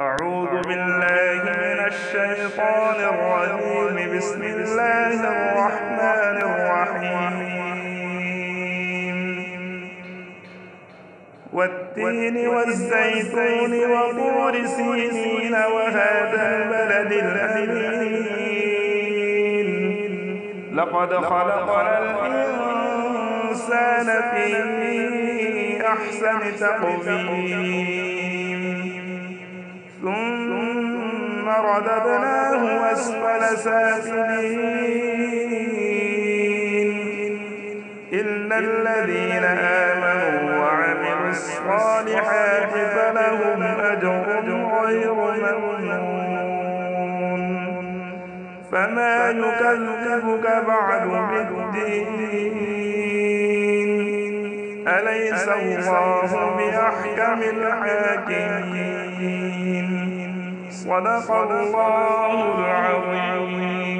أعوذ بالله من الشيطان الرجيم. بسم الله الرحمن الرحيم. والتين والزيتون وطور سينين وهذا البلد الأمين. لقد خلقنا الإنسان في أحسن تقويم ثم رددناه أسفل سافلين إلا الذين آمنوا وعملوا الصالحات فلهم أجر غير ممنون. فما يكذبك بعد بالدين؟ أليس الله بأحكم الحاكمين؟ صدق الله العظيم.